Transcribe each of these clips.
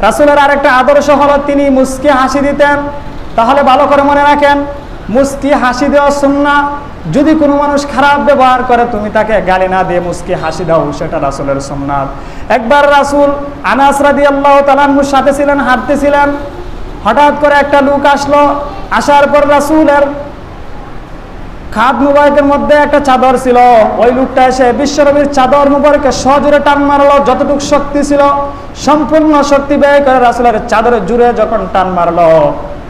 রাসূলের আরেকটা আদর্শ হলো তিনি মুস্কি হাসি দিতেন। তাহলে ভালো করে মনে রাখেন, মুস্কি হাসি দেওয়া সুন্নাহ। যদি কোনো মানুষ খারাপ ব্যবহার করে তুমি তাকে গালি না দিয়ে মুস্কি হাসি দাও, সেটা রাসূলের সুন্নাহ। একবার রাসূল আনাস রাদিয়াল্লাহু তাআলা আনহুর সাথে ছিলেন, হাঁটতেছিলেন, হঠাৎ করে একটা লোক আসলো। আসার পর রাসূলের খাদ মুবারকের মধ্যে একটা চাদর ছিল। ওই লোকটা এসে বিশ্বনবীর চাদর মুবারকে সজোরে টান মারলো, যতটুকু শক্তি ছিল সম্পূর্ণ শক্তি ব্যয় করে রাসূলের চাদরে জুড়ে যখন টান মারলো,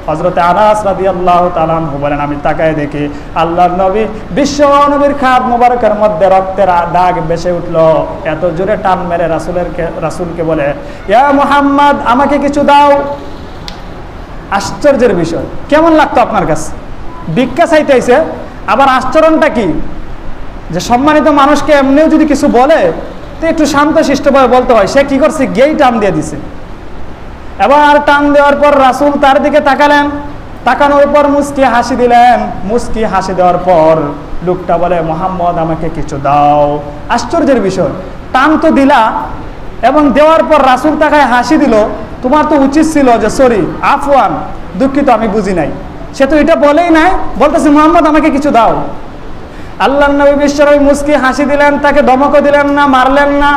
হযরতে আনাস রাদিয়াল্লাহু তাআলা আনহু বলেন, আমি তাকায় দেখি আল্লাহর নবী বিশ্বনবীর খাদ মুবারকের মধ্যে রক্তের দাগ ভেসে উঠলো। এত জোরে টান মেরে রাসূলকে বলে, ইয়া মুহাম্মদ, আমাকে কিছু দাও। আশ্চর্যের বিষয়, কেমন লাগতো আপনার কাছে? ভিক্ষা চাইতেছে, আবার আচরণটা কি যে সম্মানিত মানুষকে এমনিও যদি কিছু বলে তো একটু শান্তশিষ্টভাবে বলতে হয়। সে কি করছে, গেই টান দিয়ে দিছে। এবার টান দেওয়ার পর রাসূল তার দিকে তাকালেন, তাকানোর পর মুস্কি হাসি দিলেন। মুস্কি হাসি দেওয়ার পর লোকটা বলে, মুহাম্মদ, আমাকে কিছু দাও। আশ্চর্যের বিষয়, টান তো দিলা এবং দেওয়ার পর রাসূল তাকায় হাসি দিল। তোমার তো উচিত ছিল যে সরি, আফওয়ান, দুঃখিত, আমি বুঝি নাই। সে তো এটা বলেই নাই, বলতেছে মুহাম্মদ, আমাকে কিছু দাও। আল্লাহর নবী বিশ্বনবী মুস্কি হাসি দিলেন, তাকে ধমকও দিলেন না, মারলেন না,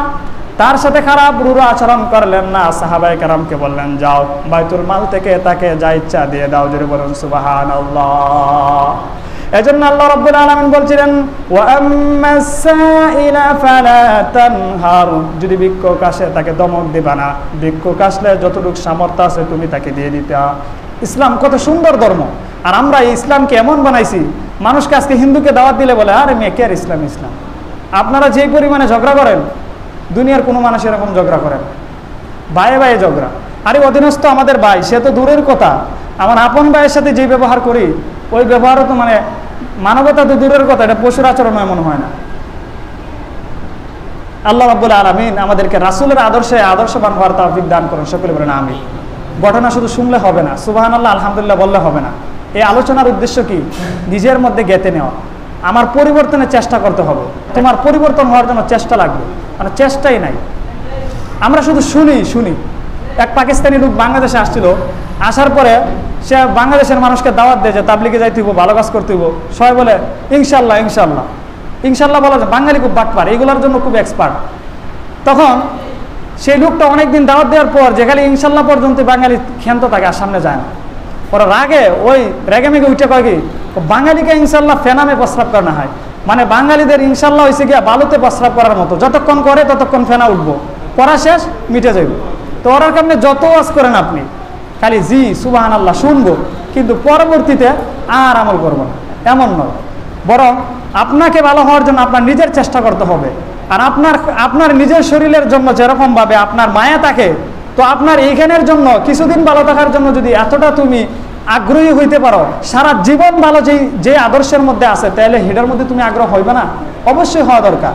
তার সাথে খারাপ রূঢ় আচরণ করলেন না। সাহাবায়ে কেরামকে বললেন, যাও বাইতুল মাল থেকে তাকে যা ইচ্ছা দিয়ে দাও। জোরে বলুন সুবহানাল্লাহ। এজন্য আল্লাহ রাব্বুল আলামিন বলছিলেন, ওয়া আম্মাস সাইলা ফালা তানহার, যদি ভিক্ষুক আসে তাকে ধমক দিবা না। ভিক্ষুক আসলে যতটুকু সামর্থ্য আছে তুমি তাকে দিয়ে দিতা। ইসলাম কত সুন্দর ধর্ম। আর আমরা এই ইসলামকে এমন বানাইছি, মানুষকে আজকে হিন্দুকে দাওয়াত দিলে বলে, আরে মেয়ে কে আর ইসলাম ইসলাম। আপনারা যেই পরিমাণে ঝগড়া করেন, দুনিয়ার কোনো মানুষ এরকম ঝগড়া করেন, ভাইয়ে ভাইয়ে ঝগড়া। আরে অধীনস্থ আমাদের ভাই, সে তো দূরের কথা, আমার আপন ভাইয়ের সাথে যে ব্যবহার করি ওই ব্যবহারও তো মানে মানবতা তো দূরের কথা, এটা পশুর আচরণ এমন হয় না। আল্লাহ রাব্বুল আলামিন আমাদেরকে রাসূলের আদর্শে আদর্শবান হওয়ার তৌফিক দান করুন, সকলে বলেন আমিন। ঘটনা শুধু শুনলে হবে না, সুবহানাল্লাহ আলহামদুলিল্লাহ বললে হবে না। এই আলোচনার উদ্দেশ্য কি? নিজের মধ্যে গেঁথে নেওয়া। আমার পরিবর্তনের চেষ্টা করতে হবে। তোমার পরিবর্তন হওয়ার জন্য চেষ্টা লাগবে, মানে চেষ্টাই নাই। আমরা শুধু শুনি। এক পাকিস্তানি লোক বাংলাদেশে আসছিল, আসার পরে সে বাংলাদেশের মানুষকে দাওয়াত দেয় যে তাবলিগে যাইতে হইব, ভালো কাজ করতে হইব। সবাই বলে ইনশাল্লাহ ইনশাল্লাহ ইনশাল্লাহ বলা যায়। বাঙালি খুব বাটপার, এইগুলোর জন্য খুব এক্সপার্ট। তখন সেই লোকটা অনেকদিন দাওয়াত দেওয়ার পর যেখানে ইনশাল্লাহ পর্যন্ত বাঙালি ক্ষান্ত থাকে, আর সামনে যায় না। ওরা রাগে ওই রেগে মেগে উঠে কয় কি, বাঙালিকে ইনশাল্লাহ ফেনামে প্রস্রাব করানো হয়। মানে বাঙালিদের ইনশাল্লাহ হয়েছে গিয়া বালুতে প্রস্রাব করার মতো, যতক্ষণ করে ততক্ষণ ফেনা উঠবো, করা শেষ মিটে যাইব। তো ওরার কারণে যত ওয়াজ করেন আপনি, খালি জি সুবহানাল্লাহ শুনবো, কিন্তু পরবর্তীতে আর আমল করবো না, এমন নয়। বরং আপনাকে ভালো হওয়ার জন্য আপনার নিজের চেষ্টা করতে হবে। আর আপনার নিজের শরীরের জন্য যেরকম ভাবে আপনার মায়া থাকে, তো আপনার এইখানের জন্য কিছুদিন ভালো থাকার জন্য যদি এতটা তুমি আগ্রহী হইতে পারো, সারা জীবন ভালো যে আদর্শের মধ্যে আছে, তাহলে হেডার মধ্যে তুমি আগ্রহ হইবে না? অবশ্যই হওয়া দরকার।